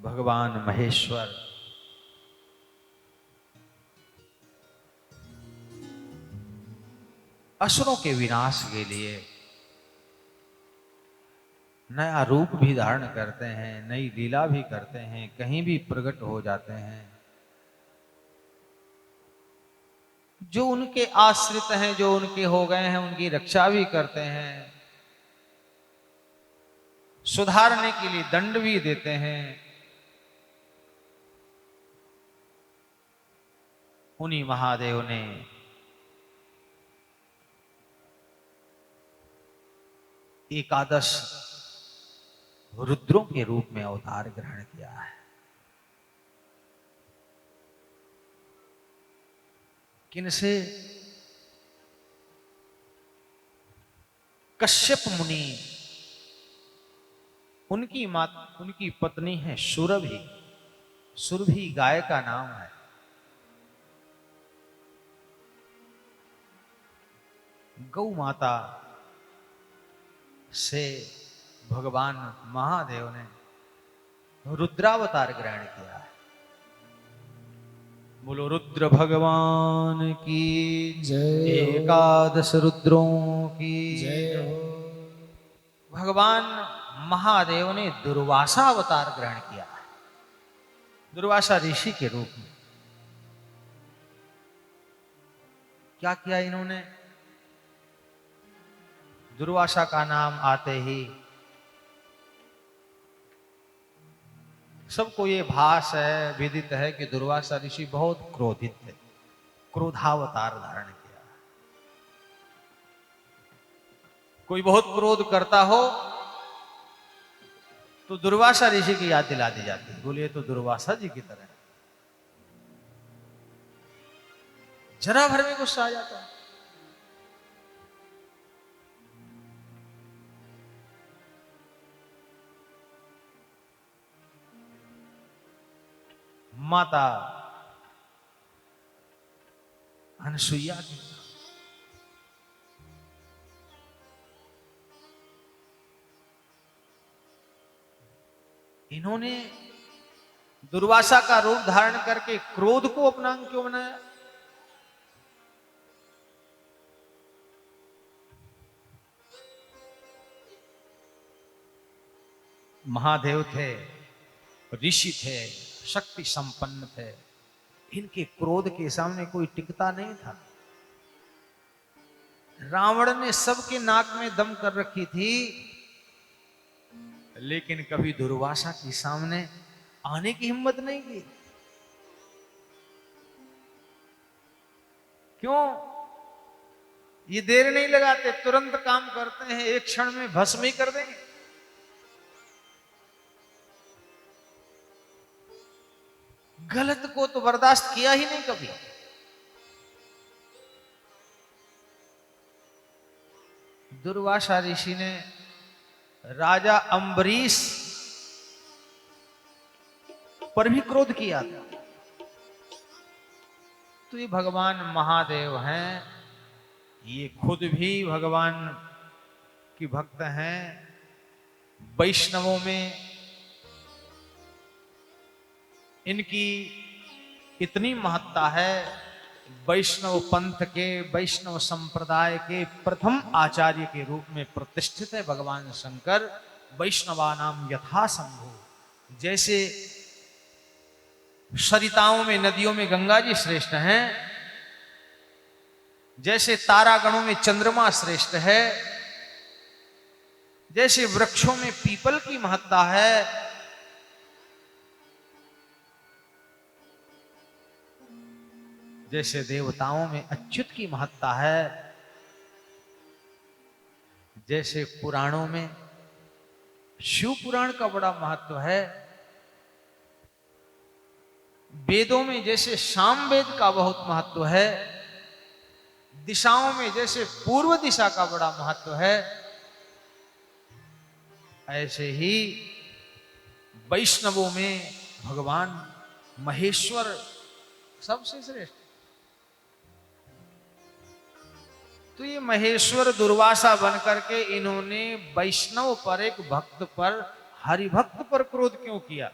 भगवान महेश्वर असुरों के विनाश के लिए नया रूप भी धारण करते हैं, नई लीला भी करते हैं, कहीं भी प्रकट हो जाते हैं। जो उनके आश्रित हैं, जो उनके हो गए हैं, उनकी रक्षा भी करते हैं, सुधारने के लिए दंड भी देते हैं। उन्हीं महादेव ने एकादश रुद्रों के रूप में अवतार ग्रहण किया है। किनसे? कश्यप मुनि, उनकी पत्नी है सुरभि। सुरभि गाय का नाम है। गौ माता से भगवान महादेव ने रुद्रावतार ग्रहण किया है। बोलो रुद्र भगवान की जय। एकादश रुद्रों की जय हो। भगवान महादेव ने दुर्वासा अवतार ग्रहण किया है, दुर्वासा ऋषि के रूप में। क्या किया इन्होंने? दुर्वासा का नाम आते ही सबको ये भास है, विदित है कि दुर्वासा ऋषि बहुत क्रोधित थे, क्रोधावतार धारण किया। कोई बहुत क्रोध करता हो तो दुर्वासा ऋषि की याद दिला दी जाती है। बोलिए तो दुर्वासा जी की तरह जरा भर में गुस्सा आ जाता है। माता अनसुईया की इन्होंने दुर्वासा का रूप धारण करके क्रोध को अपना अंग क्यों बनाया? महादेव थे, ऋषि थे, शक्ति संपन्न थे, इनके क्रोध के सामने कोई टिकता नहीं था। रावण ने सबके नाक में दम कर रखी थी, लेकिन कभी दुर्वासा के सामने आने की हिम्मत नहीं की। क्यों? ये देर नहीं लगाते, तुरंत काम करते हैं, एक क्षण में भस्म ही कर देंगे। गलत को तो बर्दाश्त किया ही नहीं कभी। दुर्वासा ऋषि ने राजा अम्बरीश पर भी क्रोध किया था। तो ये भगवान महादेव हैं, ये खुद भी भगवान की भक्त हैं। वैष्णवों में इनकी इतनी महत्ता है। वैष्णव पंथ के, वैष्णव संप्रदाय के प्रथम आचार्य के रूप में प्रतिष्ठित है भगवान शंकर। वैष्णवानाम यथा संभो, जैसे सरिताओं में, नदियों में गंगा जी श्रेष्ठ हैं, जैसे तारागणों में चंद्रमा श्रेष्ठ है, जैसे वृक्षों में पीपल की महत्ता है, जैसे देवताओं में अच्युत की महत्ता है, जैसे पुराणों में शिव पुराण का बड़ा महत्व है, वेदों में जैसे साम वेद का बहुत महत्व है, दिशाओं में जैसे पूर्व दिशा का बड़ा महत्व है, ऐसे ही वैष्णवों में भगवान महेश्वर सबसे श्रेष्ठ। तो ये महेश्वर दुर्वासा बनकर के इन्होंने वैष्णव पर, एक भक्त पर, हरिभक्त पर क्रोध क्यों किया?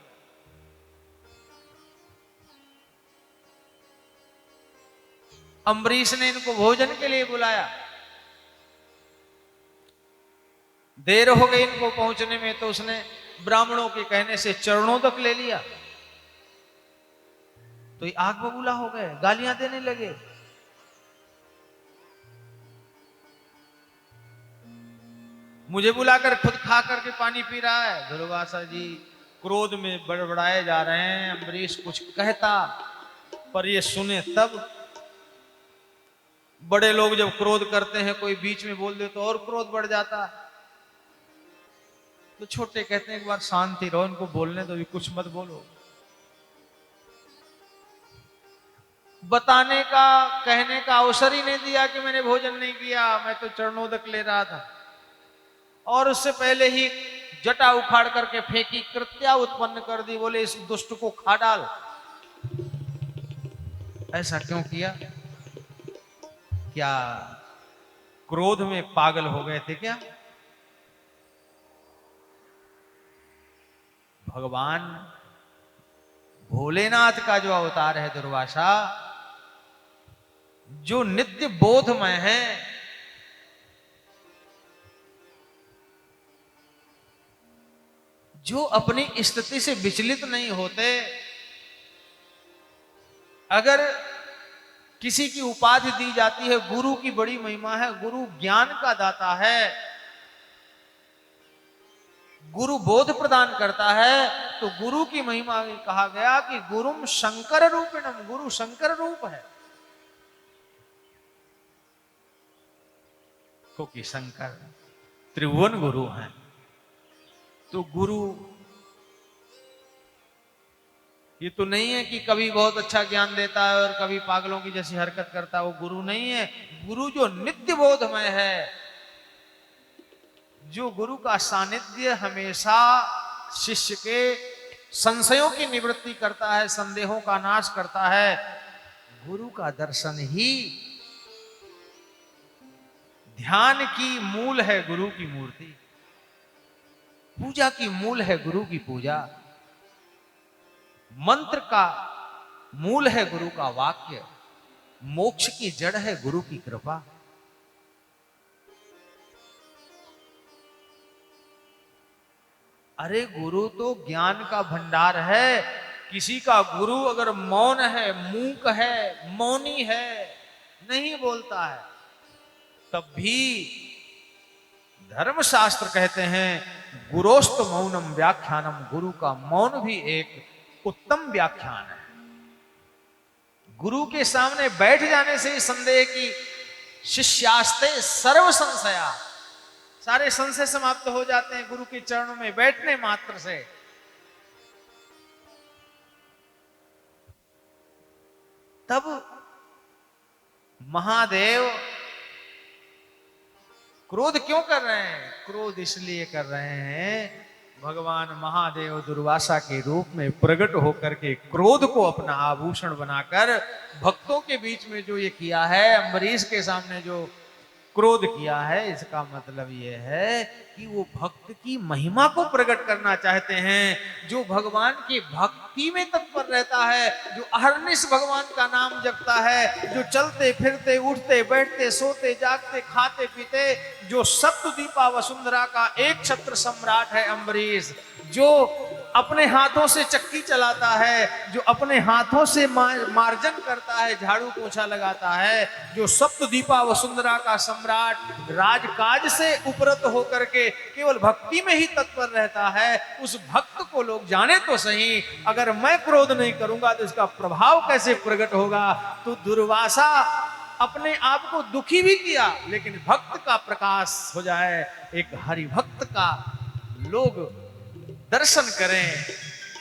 अम्बरीश ने इनको भोजन के लिए बुलाया, देर हो गई इनको पहुंचने में, तो उसने ब्राह्मणों के कहने से चरणों तक ले लिया। तो ये आग बबूला हो गए, गालियां देने लगे। मुझे बुलाकर खुद खा करके पानी पी रहा है। दुर्वासा जी क्रोध में बड़बड़ाए जा रहे हैं। अम्बरीश कुछ कहता, पर ये सुने तब। बड़े लोग जब क्रोध करते हैं, कोई बीच में बोल दे तो और क्रोध बढ़ जाता। तो छोटे कहते हैं एक बार शांति रहो, इनको बोलने तो भी कुछ मत बोलो। बताने का, कहने का अवसर ही नहीं दिया कि मैंने भोजन नहीं किया, मैं तो चरणोदक ले रहा था। और उससे पहले ही जटा उखाड़ करके फेंकी, कृत्या उत्पन्न कर दी, बोले इस दुष्ट को खा डाल। ऐसा क्यों किया? क्या क्रोध में पागल हो गए थे क्या? भगवान भोलेनाथ का जो अवतार है दुर्वासा, जो नित्य बोधमय है, जो अपनी स्थिति से विचलित नहीं होते। अगर किसी की उपाधि दी जाती है, गुरु की बड़ी महिमा है, गुरु ज्ञान का दाता है, गुरु बोध प्रदान करता है, तो गुरु की महिमा कहा गया कि गुरुम शंकर रूपिणम, गुरु शंकर रूप है। क्योंकि शंकर त्रिभुवन गुरु हैं। तो गुरु ये तो नहीं है कि कभी बहुत अच्छा ज्ञान देता है और कभी पागलों की जैसी हरकत करता है, वो गुरु नहीं है। गुरु जो नित्य बोधमय है, जो गुरु का सानिध्य हमेशा शिष्य के संशयों की निवृत्ति करता है, संदेहों का नाश करता है। गुरु का दर्शन ही ध्यान की मूल है, गुरु की मूर्ति। पूजा की मूल है गुरु की पूजा। मंत्र का मूल है गुरु का वाक्य। मोक्ष की जड़ है गुरु की कृपा। अरे गुरु तो ज्ञान का भंडार है। किसी का गुरु अगर मौन है, मूक है, मौनी है, नहीं बोलता है, तब भी धर्मशास्त्र कहते हैं गुरोस्त मौनम व्याख्यानम, गुरु का मौन भी एक उत्तम व्याख्यान है। गुरु के सामने बैठ जाने से ही संदेह की शिष्यास्ते सर्व संशया, सारे संशय समाप्त हो जाते हैं गुरु के चरणों में बैठने मात्र से। तब महादेव क्रोध क्यों कर रहे हैं? क्रोध इसलिए कर रहे हैं, भगवान महादेव दुर्वासा के रूप में प्रकट होकर के क्रोध को अपना आभूषण बनाकर भक्तों के बीच में जो ये किया है, अम्बरीश के सामने जो क्रोध किया है, इसका मतलब ये है कि वो भक्त की महिमा को प्रकट करना चाहते हैं। जो भगवान की भक्ति में तत्पर रहता है, जो अहर्निश भगवान का नाम जपता है, जो चलते फिरते उठते बैठते सोते जागते खाते पीते, जो सप्तद्वीपा वसुंधरा का एक छत्र सम्राट है अम्बरीश, जो अपने हाथों से चक्की चलाता है, जो अपने हाथों से मार्जन करता है, झाड़ू पोछा लगाता है, जो सप्तद्वीपा वसुंधरा का सम्राट राजकाज से उपरत होकर के केवल भक्ति में ही तत्पर रहता है, उस भक्त को लोग जाने तो सही। अगर मैं क्रोध नहीं करूंगा तो इसका प्रभाव कैसे प्रकट होगा? तो दुर्वासा अपने आप को दुखी भी किया, लेकिन भक्त का प्रकाश हो जाए, एक हरि भक्त का लोग दर्शन करें,